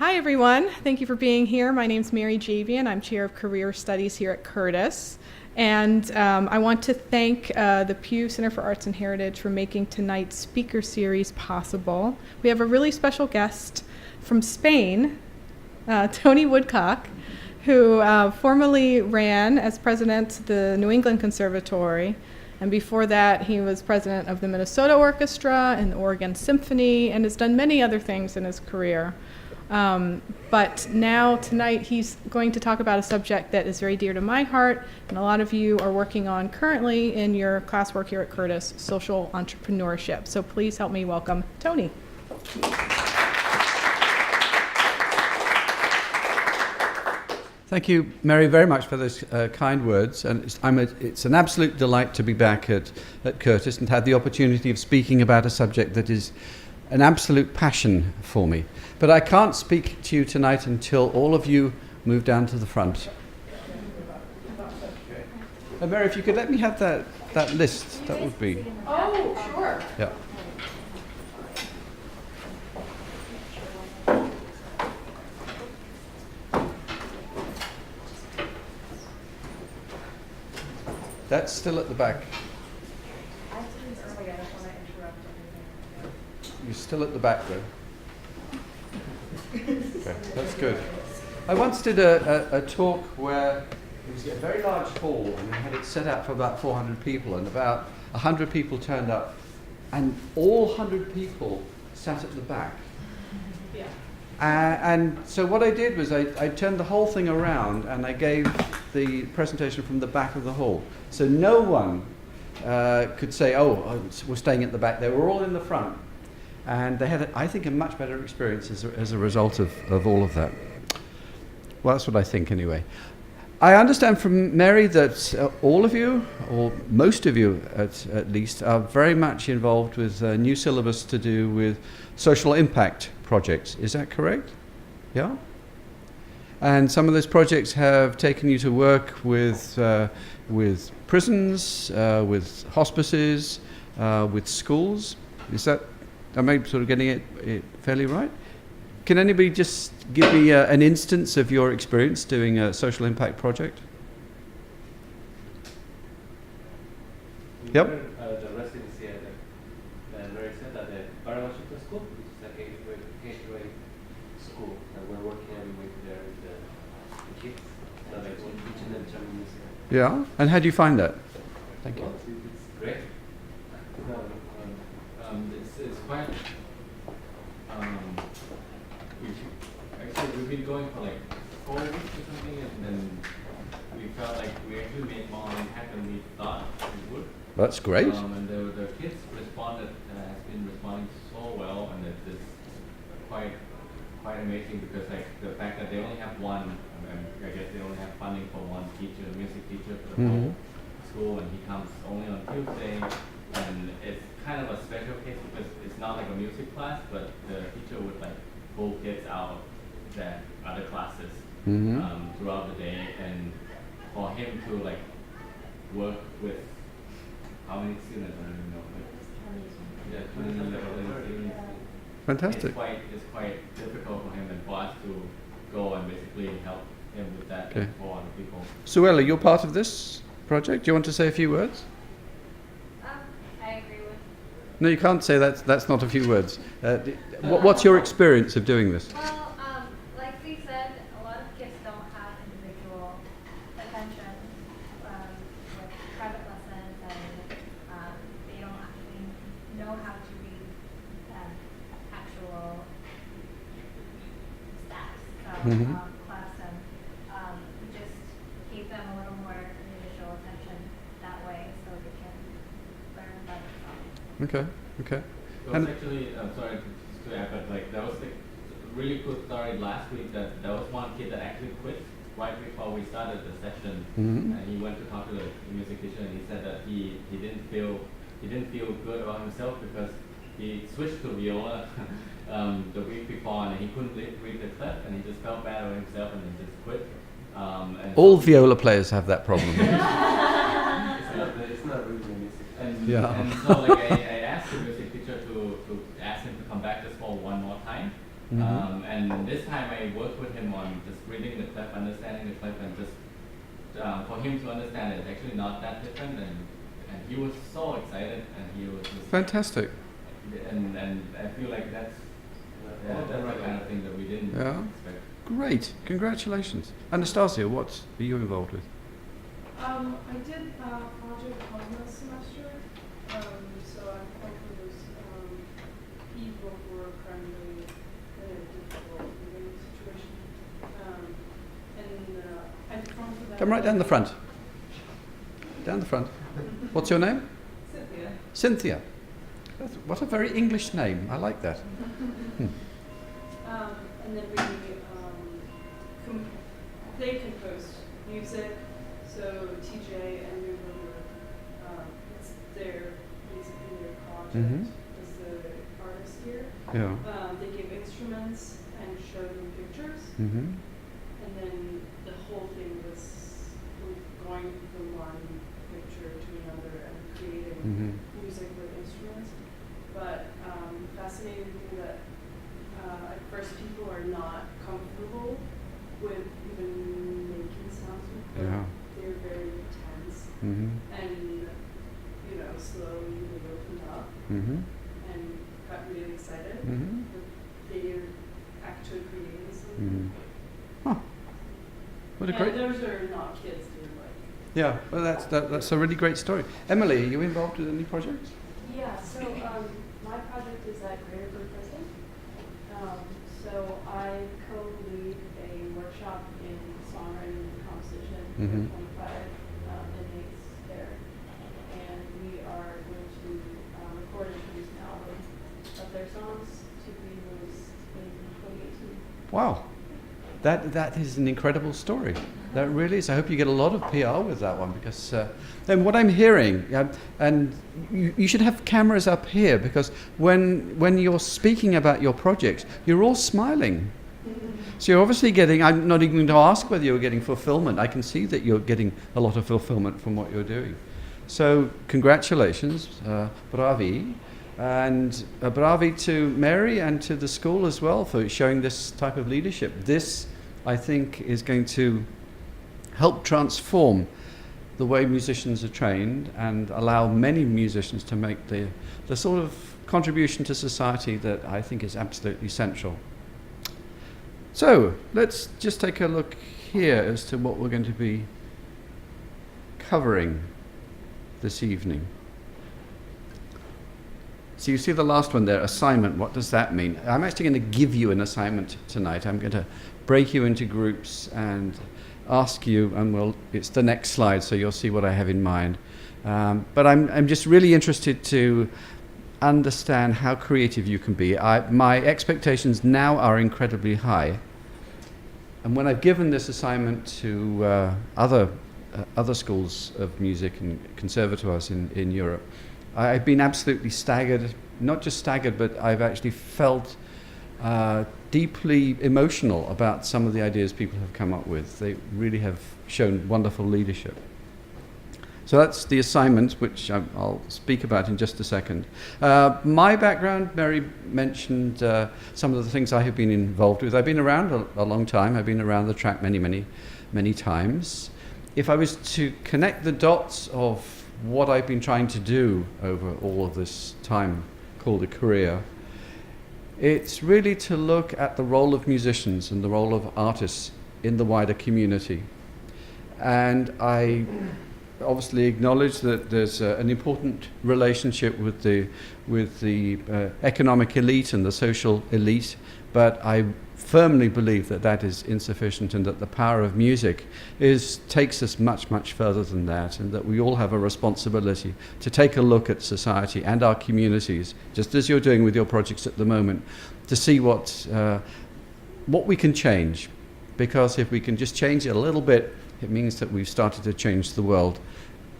Hi, everyone. Thank you for being here. My name's Mary Javian. I'm Chair of Career Studies here at Curtis. And I want to thank the Pew Center for Arts and Heritage for making tonight's speaker series possible. We have a really special guest from Spain, Tony Woodcock, who formerly ran as president of the New England Conservatory. And before that, he was president of the Minnesota Orchestra and the Oregon Symphony, and has done many other things in his career. But now, tonight, he's going to talk about a subject that is very dear to my heart, and a lot of you are working on currently in your classwork here at Curtis, social entrepreneurship. So please help me welcome Tony. Thank you, Mary, very much for those kind words. And it's an absolute delight to be back at Curtis and have the opportunity of speaking about a subject that is an absolute passion for me. But I can't speak to you tonight until all of you move down to the front. Mary, if you could let me have that list, that would be... Oh, sure. Yeah. That's still at the back. You're still at the back, though. Okay, that's good. I once did a talk where it was a very large hall, and we had it set out for about 400 people, and about 100 people turned up, and all 100 people sat at the back. Yeah. And so what I did was I turned the whole thing around, and I gave the presentation from the back of the hall. So no one could say, oh, we're staying at the back. They were all in the front. And they had, I think, a much better experience as a result of all of that. Well, that's what I think anyway. I understand from Mary that all of you, or most of you at least, are very much involved with a new syllabus to do with social impact projects. Is that correct? Yeah? And some of those projects have taken you to work with prisons, with hospices, with schools. Is that... Am I sort of getting it fairly right? Can anybody just give me an instance of your experience doing a social impact project? Yep. The residency at the Mary said at the Philharmonic school, which is like a gateway school, and we're working every week there with the kids, so like we're teaching them German music. Yeah. And how do you find that? Thank you. Well, it's great. It's quite. We've been going for like 4 weeks or something, and then we felt like we actually made more impact than we thought we would. That's great. And the kids responded, has been responding so well, and it's quite amazing because like the fact that they only have one, I guess they only have funding for one teacher, a music teacher for the whole school, and he comes only on Tuesday. And it's kind of a special case because it's not like a music class, but the teacher would like pull kids out of the other classes throughout the day, and for him to like work with how many students? I don't even know. Like, 20 students. Fantastic. It's quite difficult for him and for us to go and basically help him with that Okay. for other people. Suella, you're part of this project. Do you want to say a few words? I agree with. No, you can't say that's not a few words. What's your experience of doing this? Well, like we said, a lot of kids don't have individual attention with private lessons, and they don't actually know how to read actual stats from class, and we just give them a little more individual attention that way so they can learn by themselves. Okay. It was actually, I'm sorry to add, but like that was like a really good story last week that there was one kid that actually quit right before we started the session, and he went to talk to the music teacher, and he said that he didn't feel good about himself because he switched to viola the week before, and he couldn't read the clef, and he just felt bad about himself, and he just quit. And All viola players have that problem. it's not really music. And so like I asked the music teacher to ask him to come back just for one more time, and and this time I worked with him on just reading the clip, understanding the clip, and just for him to understand it's actually not that different, and he was so excited, and he was just Fantastic. and I feel like that's the kind of thing that we didn't expect. Great. Congratulations. Anastasia, what are you involved with? I did a project on last semester, so I'm hoping this ebook were currently in a difficult living situation. And from that. Come right down the front. Down the front. What's your name? Cynthia. Cynthia. What a very English name. I like that. And then they composed music. So TJ and your brother, it's basically their project as the artist here. Yeah. They give instruments and show them pictures, Mm-hmm. and then the whole thing was going from one picture to another and creating music with instruments. But fascinating thing that at first people are not comfortable with even making sounds with them. Yeah. They're very tense, Mm-hmm. and slowly they opened up Mm-hmm. and got really excited. Mm-hmm. That they're actually creating something. Mm-hmm. Huh. What a And great. those are not kids, they're like. Yeah. Well, that's a really great story. Emily, are you involved with any projects? Yeah, so my project is at Greater Good Prison. So I co-lead a workshop in songwriting composition Mhm. for 25 inmates there. And we are going to record and produce an album of their songs to be released in 2018. Wow. That is an incredible story. That really is. I hope you get a lot of PR with that one, because then what I'm hearing, and you should have cameras up here, because when you're speaking about your project, you're all smiling. So you're obviously getting, I'm not even going to ask whether you're getting fulfillment. I can see that you're getting a lot of fulfillment from what you're doing. So congratulations, bravi. And bravi to Mary and to the school as well for showing this type of leadership. This, I think, is going to help transform the way musicians are trained and allow many musicians to make the sort of contribution to society that I think is absolutely central. So let's just take a look here as to what we're going to be covering this evening. So you see the last one there, assignment. What does that mean? I'm actually going to give you an assignment tonight. I'm going to break you into groups and ask you, and it's the next slide, so you'll see what I have in mind. But I'm just really interested to understand how creative you can be. My expectations now are incredibly high. And when I've given this assignment to other schools of music and conservatoires in Europe, I've been absolutely staggered, not just staggered, but I've actually felt deeply emotional about some of the ideas people have come up with. They really have shown wonderful leadership. So that's the assignment, which I'll speak about in just a second. My background, Mary mentioned some of the things I have been involved with. I've been around a long time. I've been around the track many times. If I was to connect the dots of what I've been trying to do over all of this time called a career, it's really to look at the role of musicians and the role of artists in the wider community. And I obviously acknowledge that there's an important relationship with the economic elite and the social elite, but I firmly believe that is insufficient, and that the power of music takes us much further than that, and that we all have a responsibility to take a look at society and our communities, just as you're doing with your projects at the moment, to see what we can change. Because if we can just change it a little bit, it means that we've started to change the world,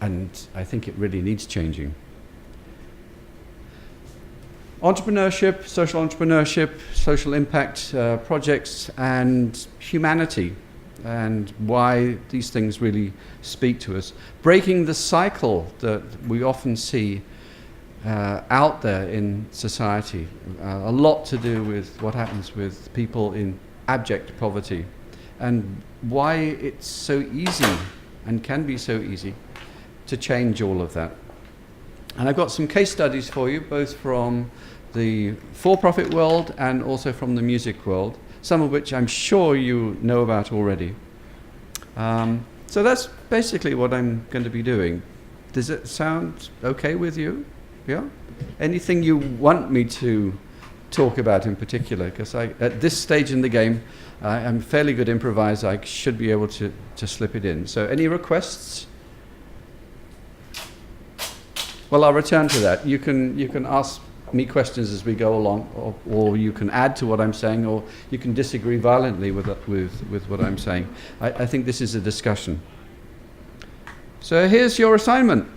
and I think it really needs changing. Entrepreneurship, social impact projects, and humanity, and why these things really speak to us. Breaking the cycle that we often see out there in society, a lot to do with what happens with people in abject poverty, and why it's so easy and can be so easy to change all of that. And I've got some case studies for you, both from the for-profit world and also from the music world, some of which I'm sure you know about already. So that's basically what I'm going to be doing. Does it sound okay with you? Yeah? Anything you want me to talk about in particular? Because at this stage in the game, I'm a fairly good improviser. I should be able to slip it in. So any requests? Well, I'll return to that. You can ask me questions as we go along, or you can add to what I'm saying, or you can disagree violently with what I'm saying. I think this is a discussion. So here's your assignment.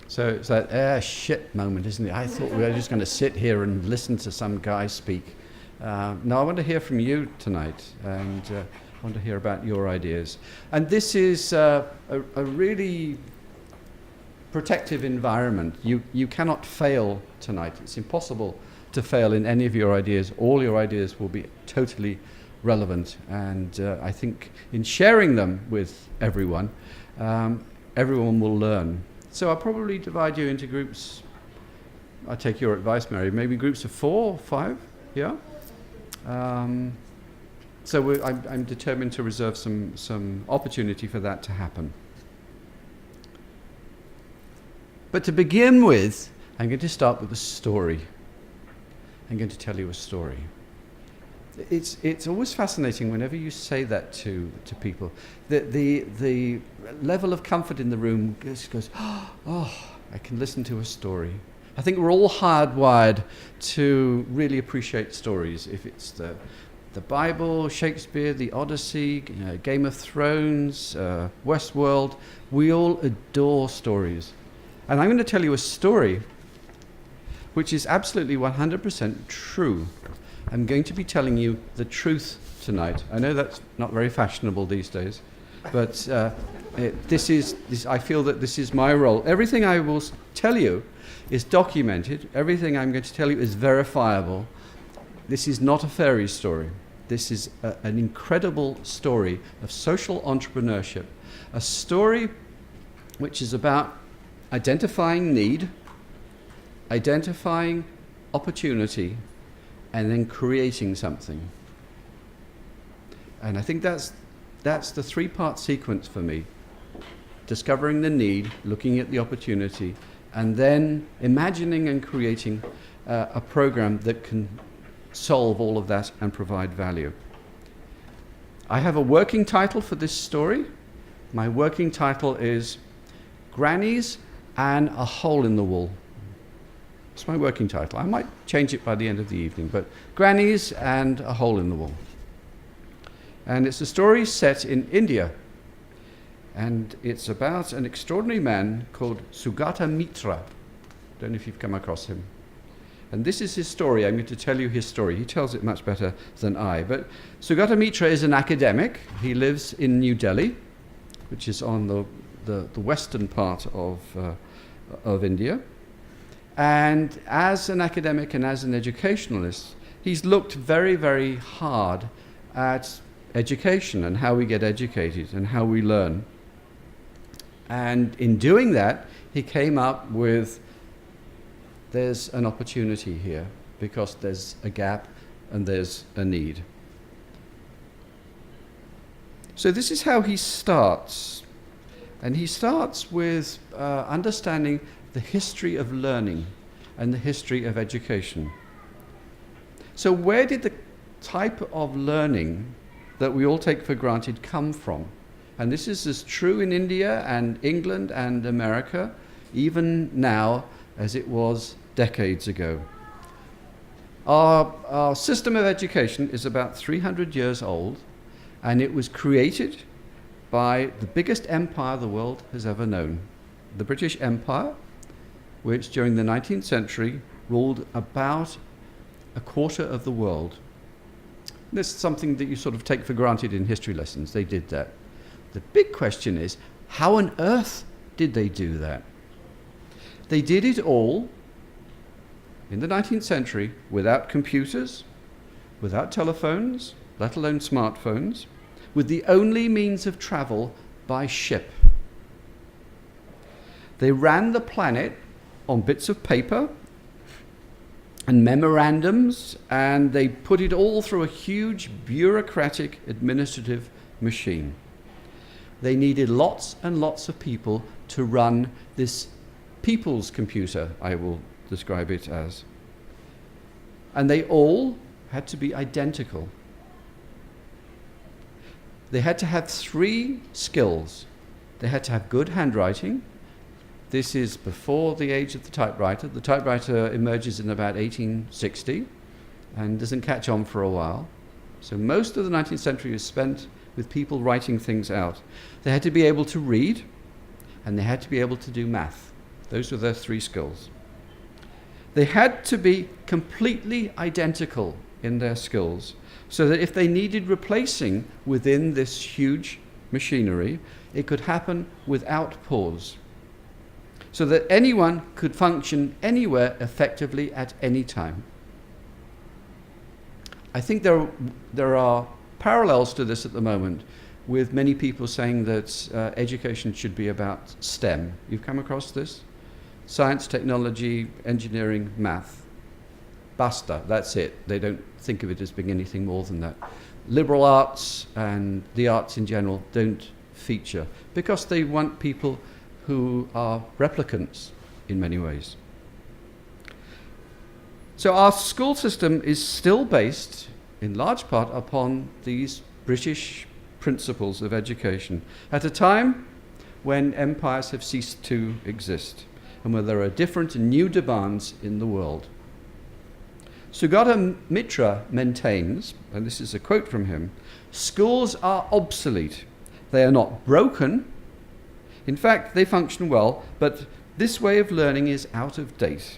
So it's that shit moment, isn't it? I thought we were just going to sit here and listen to some guy speak. No, I want to hear from you tonight, and I want to hear about your ideas. And this is a really protective environment. You cannot fail tonight. It's impossible to fail in any of your ideas. All your ideas will be totally relevant. And I think in sharing them with everyone, everyone will learn. So I'll probably divide you into groups. I'll take your advice, Mary. Maybe groups of 4 or 5, yeah? So I'm determined to reserve some opportunity for that to happen. But to begin with, I'm going to start with a story. I'm going to tell you a story. It's always fascinating whenever you say that to people. The level of comfort in the room just goes, oh, I can listen to a story. I think we're all hardwired to really appreciate stories. If it's the Bible, Shakespeare, the Odyssey, Game of Thrones, Westworld, we all adore stories. And I'm going to tell you a story which is absolutely 100% true. I'm going to be telling you the truth tonight. I know that's not very fashionable these days, but I feel that this is my role. Everything I will tell you is documented. Everything I'm going to tell you is verifiable. This is not a fairy story. This is an incredible story of social entrepreneurship, a story which is about identifying need, identifying opportunity, and then creating something. And I think that's the 3-part sequence for me. Discovering the need, looking at the opportunity, and then imagining and creating a program that can solve all of that and provide value. I have a working title for this story. My working title is Grannies and a Hole in the Wall. It's my working title. I might change it by the end of the evening, but Grannies and a Hole in the Wall. And it's a story set in India. And it's about an extraordinary man called Godin Mitra. Don't know if you've come across him. And this is his story. I'm going to tell you his story. He tells it much better than I. But Godin Mitra is an academic. He lives in New Delhi, which is on the western part of India. And as an academic and as an educationalist, he's looked very, very hard at education and how we get educated and how we learn. And in doing that, he came up with, there's an opportunity here because there's a gap and there's a need. So this is how he starts. And he starts with understanding the history of learning and the history of education. So where did the type of learning that we all take for granted come from? And this is as true in India and England and America, even now, as it was decades ago. Our system of education is about 300 years old, and it was created by the biggest empire the world has ever known, the British Empire, which during the 19th century ruled about a quarter of the world. This is something that you sort of take for granted in history lessons. They did that. The big question is, how on earth did they do that? They did it all in the 19th century without computers, without telephones, let alone smartphones, with the only means of travel by ship. They ran the planet on bits of paper and memorandums, and they put it all through a huge bureaucratic administrative machine. They needed lots and lots of people to run this people's computer, I will describe it as. And they all had to be identical. They had to have 3 skills. They had to have good handwriting. This is before the age of the typewriter. The typewriter emerges in about 1860 and doesn't catch on for a while. So most of the 19th century is spent with people writing things out. They had to be able to read, and they had to be able to do math. Those were their 3 skills. They had to be completely identical in their skills, so that if they needed replacing within this huge machinery, it could happen without pause, so that anyone could function anywhere effectively at any time. I think there are parallels to this at the moment, with many people saying that education should be about STEM. You've come across this? Science, technology, engineering, math. Basta, that's it. They don't think of it as being anything more than that. Liberal arts and the arts in general don't feature, because they want people who are replicants in many ways. So our school system is still based, in large part, upon these British principles of education, at a time when empires have ceased to exist, and where there are different and new demands in the world. So Godin Mitra maintains, and this is a quote from him, "Schools are obsolete. They are not broken. In fact, they function well, but this way of learning is out of date.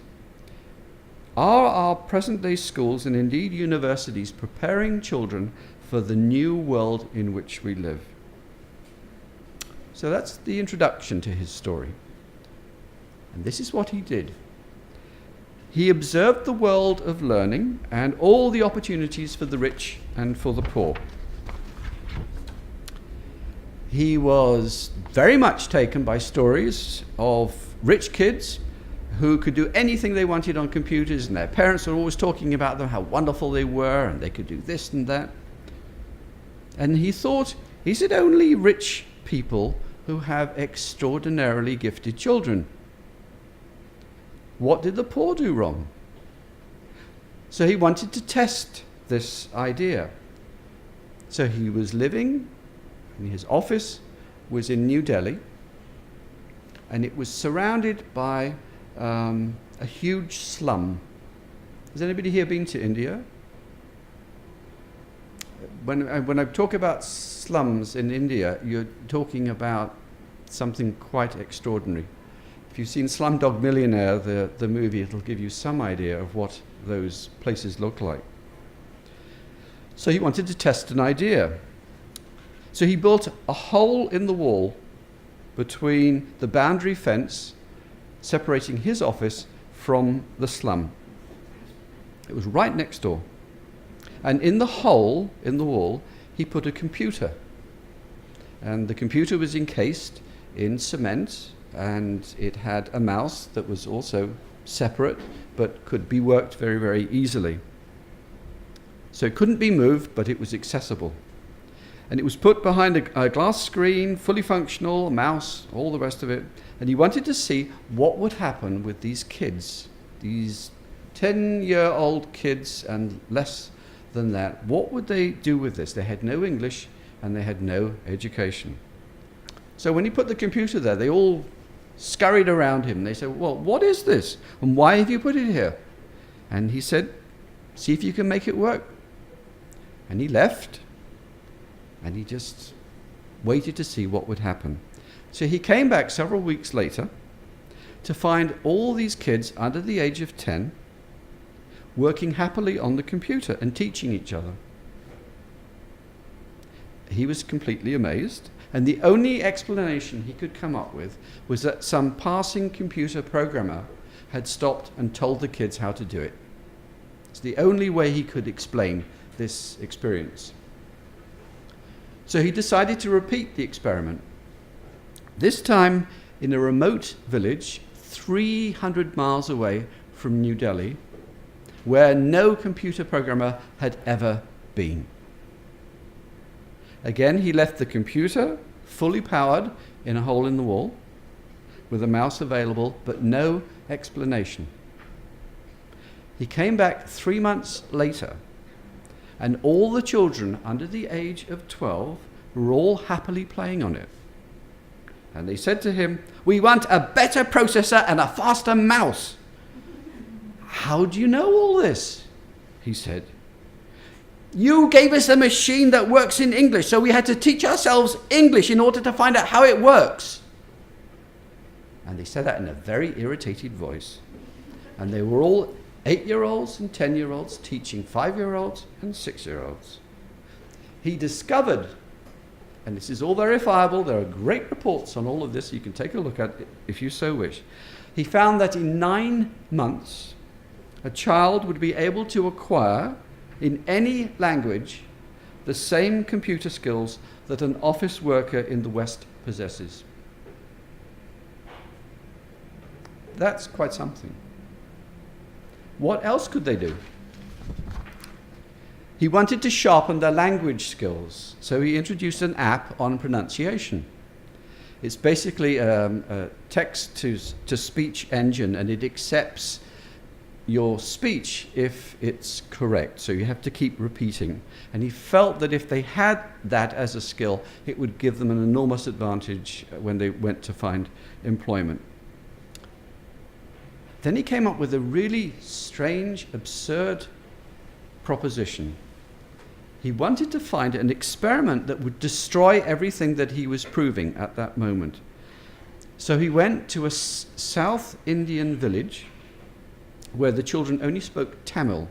Are our present-day schools, and indeed universities, preparing children for the new world in which we live?" So that's the introduction to his story. And this is what he did. He observed the world of learning and all the opportunities for the rich and for the poor. He was very much taken by stories of rich kids who could do anything they wanted on computers, and their parents were always talking about them, how wonderful they were, and they could do this and that. And he thought, is it only rich people who have extraordinarily gifted children? What did the poor do wrong? So he wanted to test this idea. So he was living, and his office was in New Delhi, and it was surrounded by a huge slum. Has anybody here been to India? When I talk about slums in India, you're talking about something quite extraordinary. If you've seen Slumdog Millionaire, the movie, it'll give you some idea of what those places look like. So he wanted to test an idea. So he built a hole in the wall between the boundary fence separating his office from the slum. It was right next door. And in the hole in the wall, he put a computer. And the computer was encased in cement, and it had a mouse that was also separate, but could be worked very, very easily. So it couldn't be moved, but it was accessible. And it was put behind a glass screen, fully functional, a mouse, all the rest of it. And he wanted to see what would happen with these kids, these 10-year-old kids and less than that. What would they do with this? They had no English and they had no education. So when he put the computer there, they all scurried around him. They said, well, what is this? And why have you put it here? And he said, See if you can make it work. And he left, and he just waited to see what would happen. So he came back several weeks later to find all these kids under the age of 10 working happily on the computer and teaching each other. He was completely amazed, and the only explanation he could come up with was that some passing computer programmer had stopped and told the kids how to do it. It's the only way he could explain this experience. So he decided to repeat the experiment, this time in a remote village 300 miles away from New Delhi, where no computer programmer had ever been. Again, he left the computer fully powered in a hole in the wall, with a mouse available, but no explanation. He came back 3 months later, and all the children under the age of 12 were all happily playing on it. And they said to him, "We want a better processor and a faster mouse." "How do you know all this?" he said. "You gave us a machine that works in English, so we had to teach ourselves English in order to find out how it works." And they said that in a very irritated voice. And they were all 8-year-olds and 10-year-olds teaching 5-year-olds and 6-year-olds. He discovered, and this is all verifiable, there are great reports on all of this, you can take a look at it if you so wish. He found that in 9 months, a child would be able to acquire, in any language, the same computer skills that an office worker in the West possesses. That's quite something. What else could they do? He wanted to sharpen their language skills, so he introduced an app on pronunciation. It's basically a text-to-speech engine, and it accepts your speech if it's correct, so you have to keep repeating. And he felt that if they had that as a skill, it would give them an enormous advantage when they went to find employment. Then he came up with a really strange, absurd proposition. He wanted to find an experiment that would destroy everything that he was proving at that moment. So he went to a South Indian village where the children only spoke Tamil.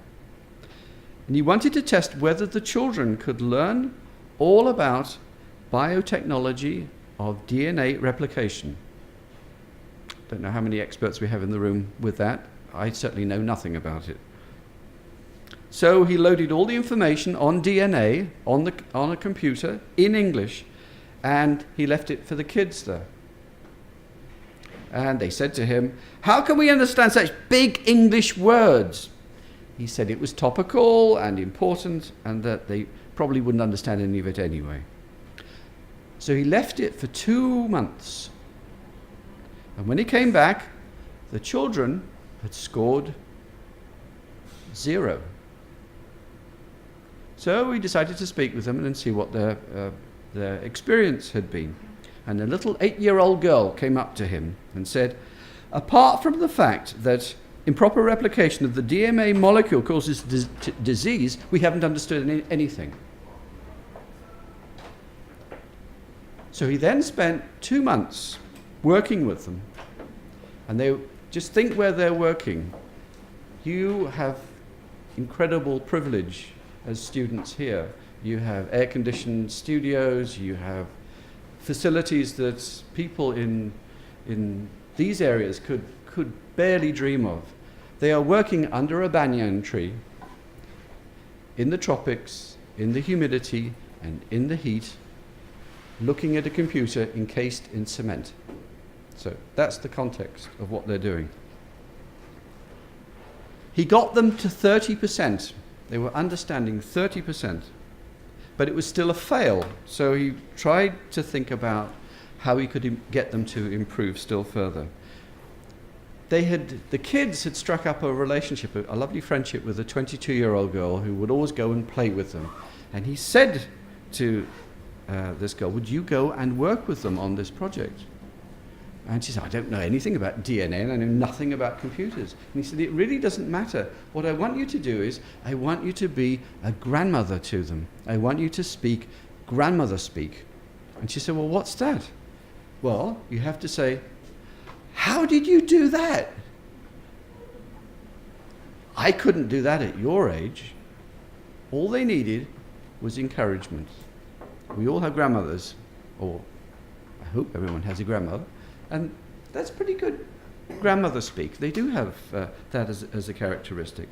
And he wanted to test whether the children could learn all about biotechnology of DNA replication. Don't know how many experts we have in the room with that. I certainly know nothing about it. So he loaded all the information on DNA on a computer in English, and he left it for the kids there. And they said to him, "How can we understand such big English words?" He said it was topical and important, and that they probably wouldn't understand any of it anyway. So he left it for 2 months. And when he came back, the children had scored 0. So he decided to speak with them and see what their experience had been. And a little 8-year-old girl came up to him and said, "Apart from the fact that improper replication of the DNA molecule causes disease, we haven't understood anything." So he then spent 2 months working with them. And they just think where they're working. You have incredible privilege as students here. You have air-conditioned studios, you have facilities that people in these areas could barely dream of. They are working under a banyan tree in the tropics, in the humidity and in the heat, looking at a computer encased in cement. So that's the context of what they're doing. He got them to 30%. They were understanding 30%. But it was still a fail. So he tried to think about how he could get them to improve still further. The kids had struck up a relationship, a lovely friendship with a 22-year-old girl who would always go and play with them. And he said to this girl, "Would you go and work with them on this project?" And she said, I don't know anything about DNA and I know nothing about computers. And he said, it really doesn't matter. What I want you to do is, I want you to be a grandmother to them. I want you to speak grandmother speak. And she said, well, what's that? Well, you have to say, how did you do that? I couldn't do that at your age. All they needed was encouragement. We all have grandmothers, or I hope everyone has a grandmother, and that's pretty good grandmother speak. They do have that as a characteristic.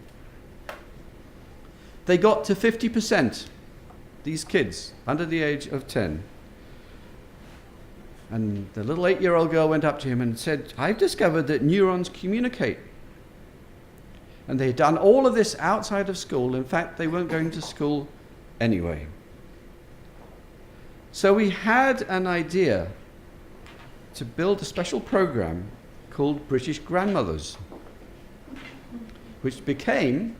They got to 50%, these kids, under the age of 10. And the little 8-year-old girl went up to him and said, I've discovered that neurons communicate. And they had done all of this outside of school. In fact, they weren't going to school anyway. So we had an idea to build a special program called British Grandmothers, which became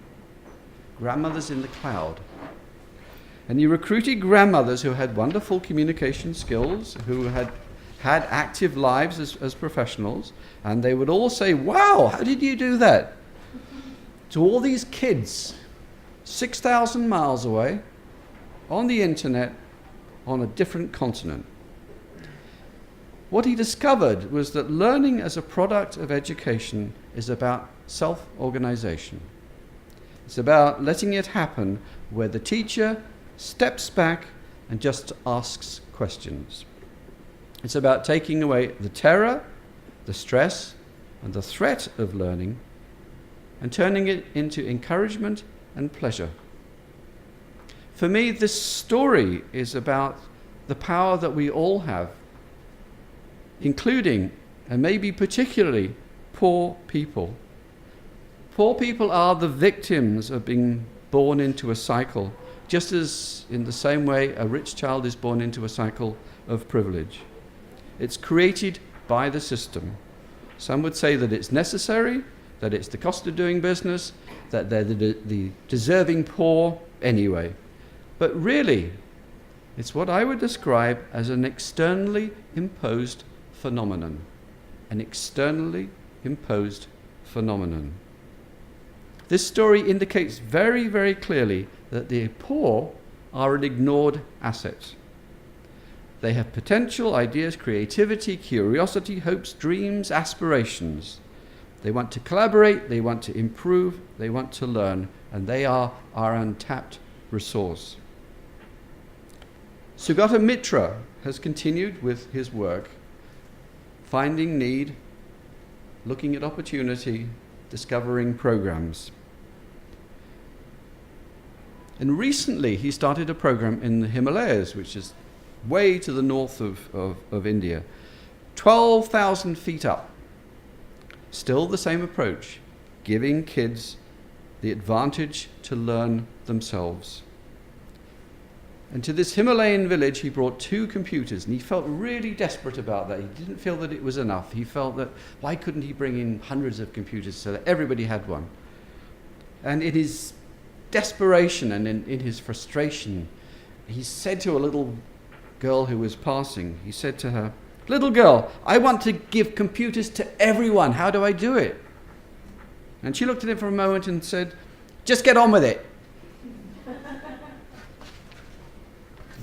Grandmothers in the Cloud. And you recruited grandmothers who had wonderful communication skills, who had active lives as professionals, and they would all say, wow, how did you do that? To all these kids, 6,000 miles away, on the internet, on a different continent. What he discovered was that learning as a product of education is about self-organization. It's about letting it happen where the teacher steps back and just asks questions. It's about taking away the terror, the stress, and the threat of learning and turning it into encouragement and pleasure. For me, this story is about the power that we all have, including, and maybe particularly, poor people. Poor people are the victims of being born into a cycle, just as in the same way a rich child is born into a cycle of privilege. It's created by the system. Some would say that it's necessary, that it's the cost of doing business, that they're the deserving poor anyway. But really, it's what I would describe as an externally imposed phenomenon. An externally imposed phenomenon. This story indicates very, very clearly that the poor are an ignored asset. They have potential, ideas, creativity, curiosity, hopes, dreams, aspirations. They want to collaborate, they want to improve, they want to learn, and they are our untapped resource. Godin Mitra has continued with his work, finding need, looking at opportunity, discovering programs. And recently he started a program in the Himalayas, which is way to the north of India, 12,000 feet up. Still the same approach, giving kids the advantage to learn themselves. And to this Himalayan village, he brought 2 computers, and he felt really desperate about that. He didn't feel that it was enough. He felt that, why couldn't he bring in hundreds of computers so that everybody had one? And in his desperation and in his frustration, he said to a little girl who was passing, he said to her, little girl, I want to give computers to everyone. How do I do it? And she looked at him for a moment and said, just get on with it.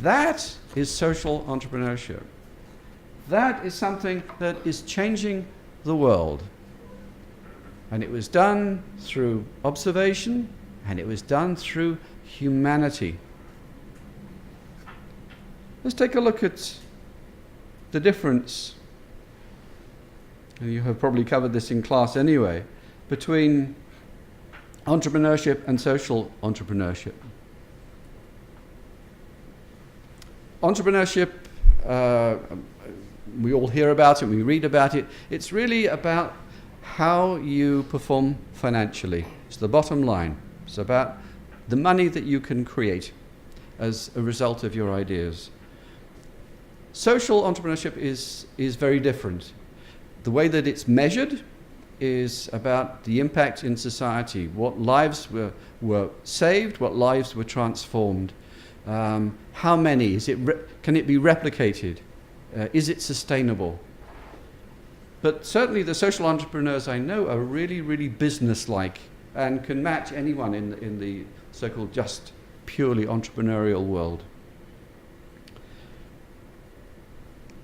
That is social entrepreneurship. That is something that is changing the world. And it was done through observation, and it was done through humanity. Let's take a look at the difference, and you have probably covered this in class anyway, between entrepreneurship and social entrepreneurship. Entrepreneurship, we all hear about it, we read about it. It's really about how you perform financially. It's the bottom line. It's about the money that you can create as a result of your ideas. Social entrepreneurship is very different. The way that it's measured is about the impact in society, what lives were saved, what lives were transformed. How many? Can it be replicated? Is it sustainable? But certainly the social entrepreneurs I know are really, really business-like and can match anyone in the so-called just purely entrepreneurial world.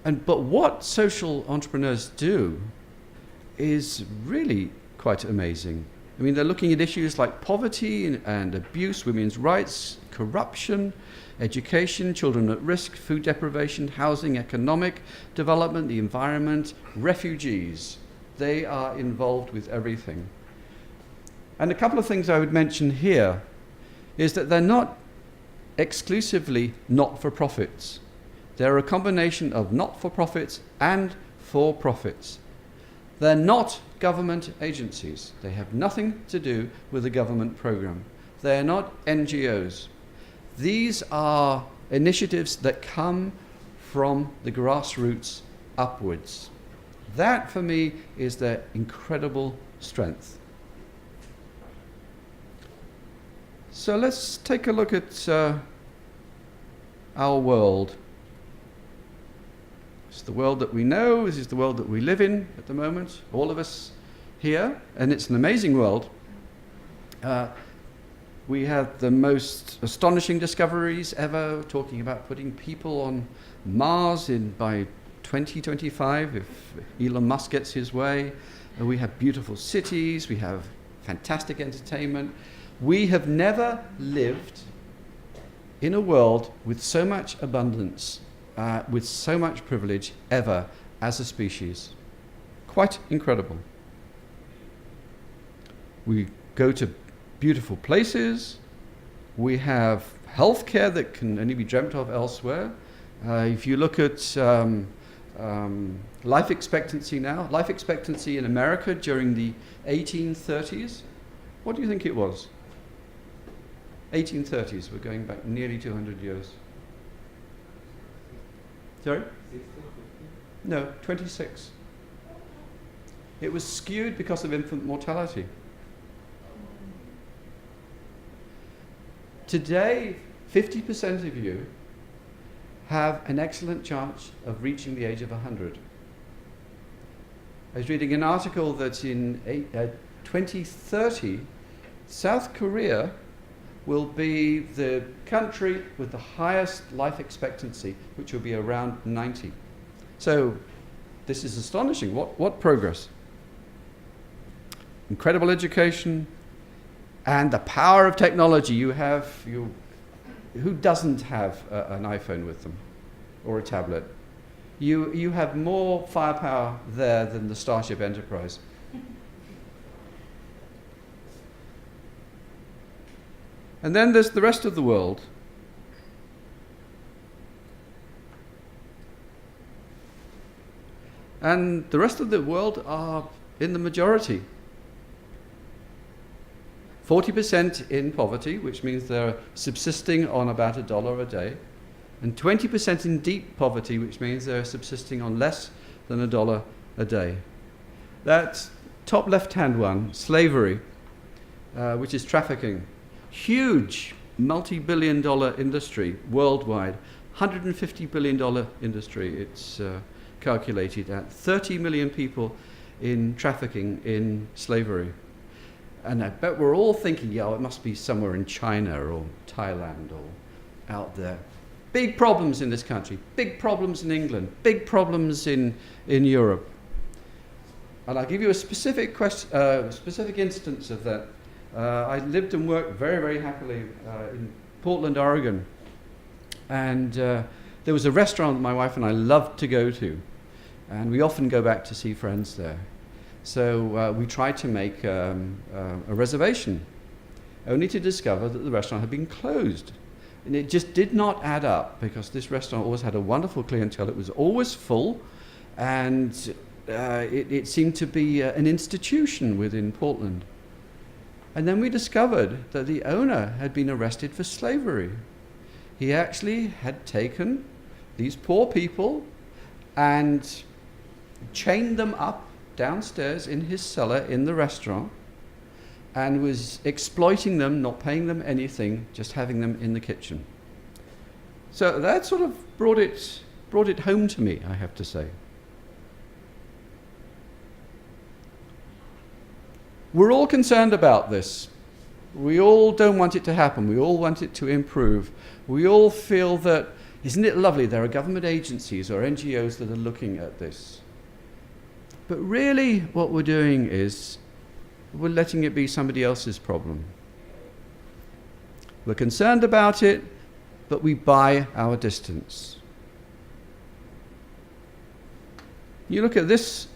But what social entrepreneurs do is really quite amazing. I mean, they're looking at issues like poverty and abuse, women's rights, corruption, education, children at risk, food deprivation, housing, economic development, the environment, refugees. They are involved with everything. And a couple of things I would mention here is that they're not exclusively not-for-profits. They're a combination of not-for-profits and for-profits. They're not government agencies. They have nothing to do with a government program. They're not NGOs. These are initiatives that come from the grassroots upwards. That, for me, is their incredible strength. So let's take a look at our world. It's the world that we know. This is the world that we live in at the moment, all of us here, and it's an amazing world. We had the most astonishing discoveries ever, talking about putting people on Mars by 2025, if Elon Musk gets his way. We have beautiful cities, we have fantastic entertainment. We have never lived in a world with so much abundance, with so much privilege ever as a species. Quite incredible. We go to beautiful places. We have healthcare that can only be dreamt of elsewhere. If you look at life expectancy now, life expectancy in America during the 1830s, what do you think it was? 1830s, we're going back nearly 200 years. Sorry? 16, 15? No, 26. It was skewed because of infant mortality. Today, 50% of you have an excellent chance of reaching the age of 100. I was reading an article that in 2030, South Korea will be the country with the highest life expectancy, which will be around 90. So this is astonishing. What progress? Incredible education and the power of technology. Who doesn't have an iPhone with them or a tablet? You have more firepower there than the Starship Enterprise. And then there's the rest of the world. And the rest of the world are in the majority. 40% in poverty, which means they're subsisting on about $1 a day, and 20% in deep poverty, which means they're subsisting on less than $1 a day. That top left-hand one, slavery, which is trafficking. Huge multi-billion-dollar industry worldwide, $150 billion industry, it's calculated at. 30 million people in trafficking in slavery. And I bet we're all thinking, yeah, it must be somewhere in China or Thailand or out there. Big problems in this country, big problems in England, big problems in Europe. And I'll give you a specific instance of that. I lived and worked very, very happily in Portland, Oregon. And there was a restaurant my wife and I loved to go to. And we often go back to see friends there. So we tried to make a reservation, only to discover that the restaurant had been closed. And it just did not add up, because this restaurant always had a wonderful clientele. It was always full, and it seemed to be an institution within Portland. And then we discovered that the owner had been arrested for slavery. He actually had taken these poor people and chained them up downstairs in his cellar in the restaurant, and was exploiting them, not paying them anything, just having them in the kitchen. So that sort of brought it home to me, I have to say. We're all concerned about this. We all don't want it to happen. We all want it to improve. We all feel that, isn't it lovely, there are government agencies or NGOs that are looking at this. But really what we're doing is we're letting it be somebody else's problem. We're concerned about it, but we buy our distance. You look at this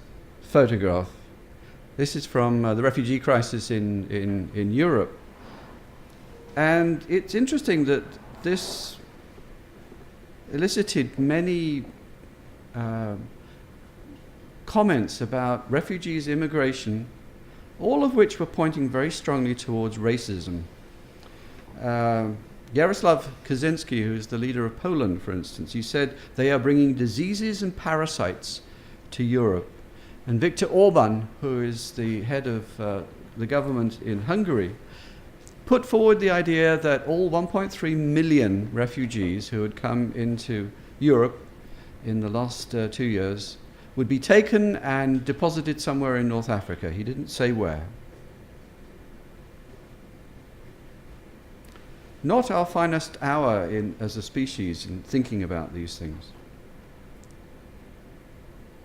photograph. This is from the refugee crisis in Europe. And it's interesting that this elicited many comments about refugees, immigration, all of which were pointing very strongly towards racism. Jaroslaw Kaczynski, who is the leader of Poland, for instance, he said they are bringing diseases and parasites to Europe. And Viktor Orban, who is the head of the government in Hungary, put forward the idea that all 1.3 million refugees who had come into Europe in the last 2 years would be taken and deposited somewhere in North Africa. He didn't say where. Not our finest hour as a species in thinking about these things.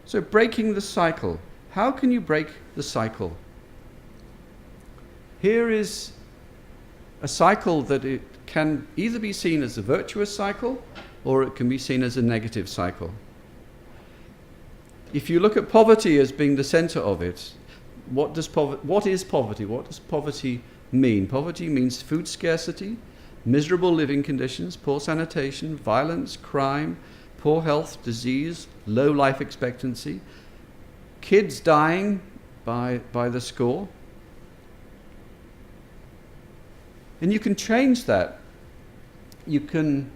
So breaking the cycle. How can you break the cycle? Here is a cycle that it can either be seen as a virtuous cycle or it can be seen as a negative cycle. If you look at poverty as being the center of it, what is poverty? What does poverty mean? Poverty means food scarcity, miserable living conditions, poor sanitation, violence, crime, poor health, disease, low life expectancy, kids dying by the score. And you can change that. You can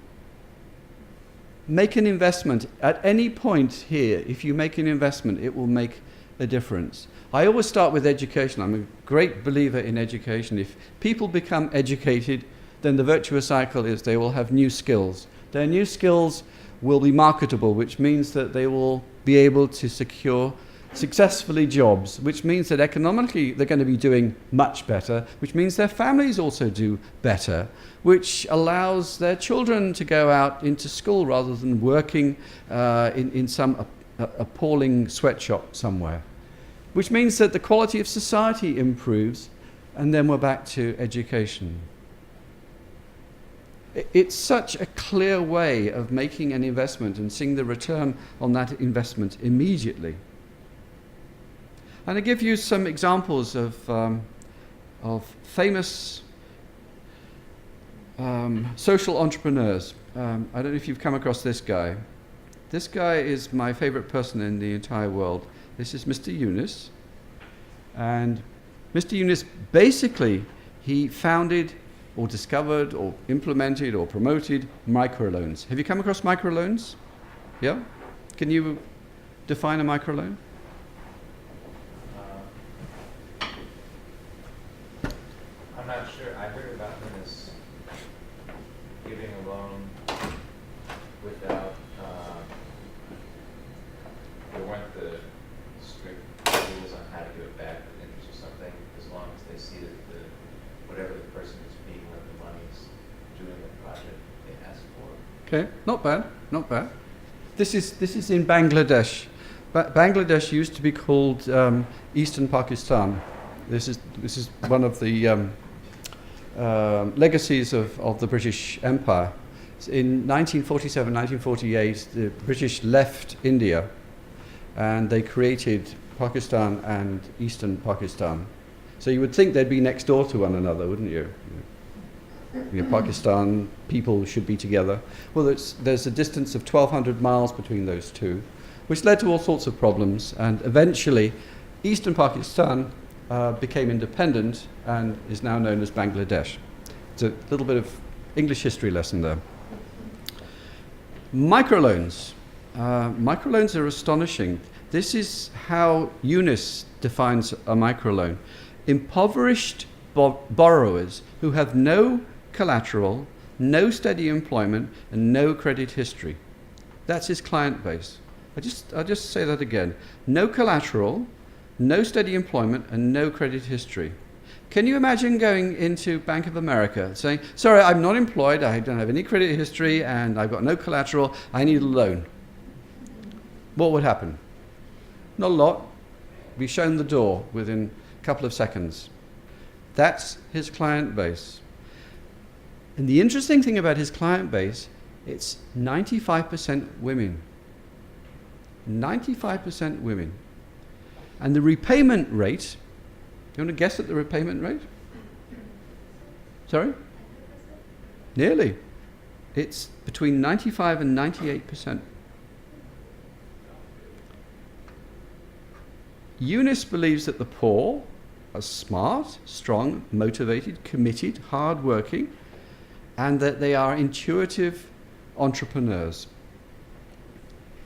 make an investment. At any point here, if you make an investment, it will make a difference. I always start with education. I'm a great believer in education. If people become educated, then the virtuous cycle is they will have new skills. Their new skills will be marketable, which means that they will be able to secure successfully jobs, which means that economically they're going to be doing much better, which means their families also do better, which allows their children to go out into school rather than working in some appalling sweatshop somewhere, which means that the quality of society improves, and then we're back to education. It's such a clear way of making an investment and seeing the return on that investment immediately. And I give you some examples of famous social entrepreneurs. I don't know if you've come across this guy. This guy is my favorite person in the entire world. This is Mr. Yunus. And Mr. Yunus, basically, he founded or discovered or implemented or promoted microloans. Have you come across microloans? Yeah? Can you define a microloan? I'm not sure. I heard about them as giving a loan without, there weren't the strict rules on how to give it back with interest or something, as long as they see that whatever the person is being lent the money is doing the project they asked for. Okay, not bad, not bad. This is in Bangladesh. Bangladesh used to be called Eastern Pakistan. This is one of the legacies of the British Empire. In 1947, 1948, the British left India and they created Pakistan and Eastern Pakistan. So you would think they'd be next door to one another, wouldn't you? Pakistan people should be together. Well, there's a distance of 1,200 miles between those two, which led to all sorts of problems, and eventually Eastern Pakistan became independent and is now known as Bangladesh. It's a little bit of English history lesson there. Microloans. Microloans are astonishing. This is how Yunus defines a microloan. Impoverished borrowers who have no collateral, no steady employment, and no credit history. That's his client base. I'll just say that again. No collateral, no steady employment, and no credit history. Can you imagine going into Bank of America saying, sorry, I'm not employed, I don't have any credit history, and I've got no collateral, I need a loan? What would happen? Not a lot. Be shown the door within a couple of seconds. That's his client base. And the interesting thing about his client base, it's 95% women. 95% women. And the repayment rate, you want to guess at the repayment rate? Sorry? Nearly. It's between 95 and 98%. Eunice believes that the poor are smart, strong, motivated, committed, hard-working, and that they are intuitive entrepreneurs.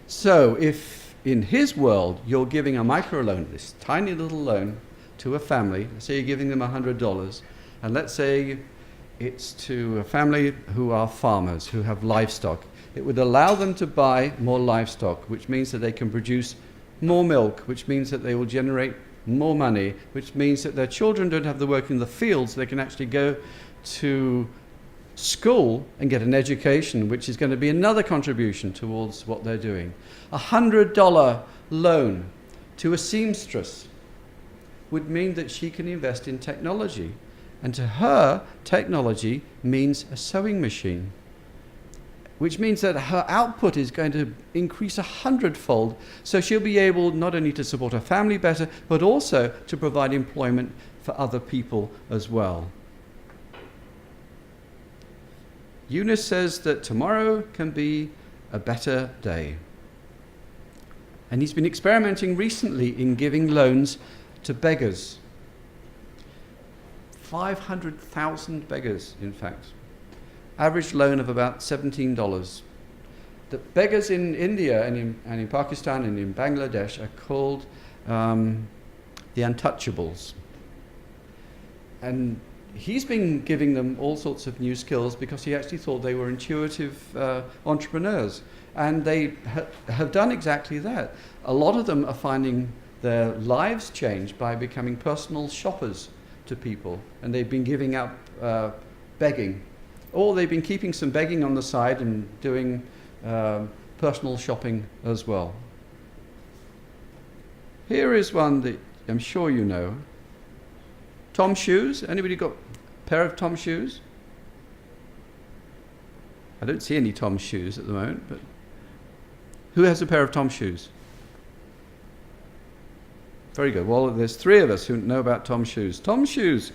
So if in his world you're giving a microloan, this tiny little loan, to a family, let's say you're giving them $100, and let's say it's to a family who are farmers, who have livestock, it would allow them to buy more livestock, which means that they can produce more milk, which means that they will generate more money, which means that their children don't have to work in the fields, they can actually go to school and get an education, which is going to be another contribution towards what they're doing. $100 loan to a seamstress would mean that she can invest in technology. And to her, technology means a sewing machine, which means that her output is going to increase 100-fold. So she'll be able not only to support her family better, but also to provide employment for other people as well. Eunice says that tomorrow can be a better day. And he's been experimenting recently in giving loans to beggars. 500,000 beggars, in fact. Average loan of about $17. The beggars in India and in Pakistan and in Bangladesh are called the untouchables. And he's been giving them all sorts of new skills because he actually thought they were intuitive entrepreneurs. And they have done exactly that. A lot of them are finding their lives change by becoming personal shoppers to people. And they've been giving up begging. Or they've been keeping some begging on the side and doing personal shopping as well. Here is one that I'm sure you know. Tom shoes. Anybody got a pair of Tom shoes? I don't see any Tom shoes at the moment, but who has a pair of Tom shoes? Very good. Well, there's three of us who know about Tom shoes. Tom shoes.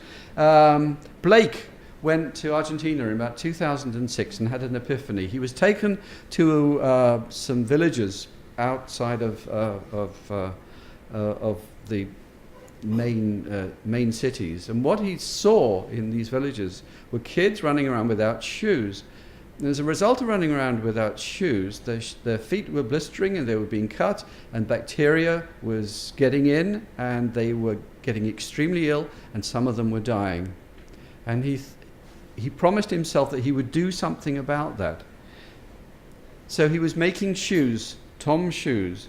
Blake went to Argentina in about 2006 and had an epiphany. He was taken to some villages outside of the main cities, and what he saw in these villages were kids running around without shoes. And as a result of running around without shoes, their feet were blistering and they were being cut, and bacteria was getting in, and they were getting extremely ill, and some of them were dying. And he promised himself that he would do something about that. So he was making shoes, Tom shoes,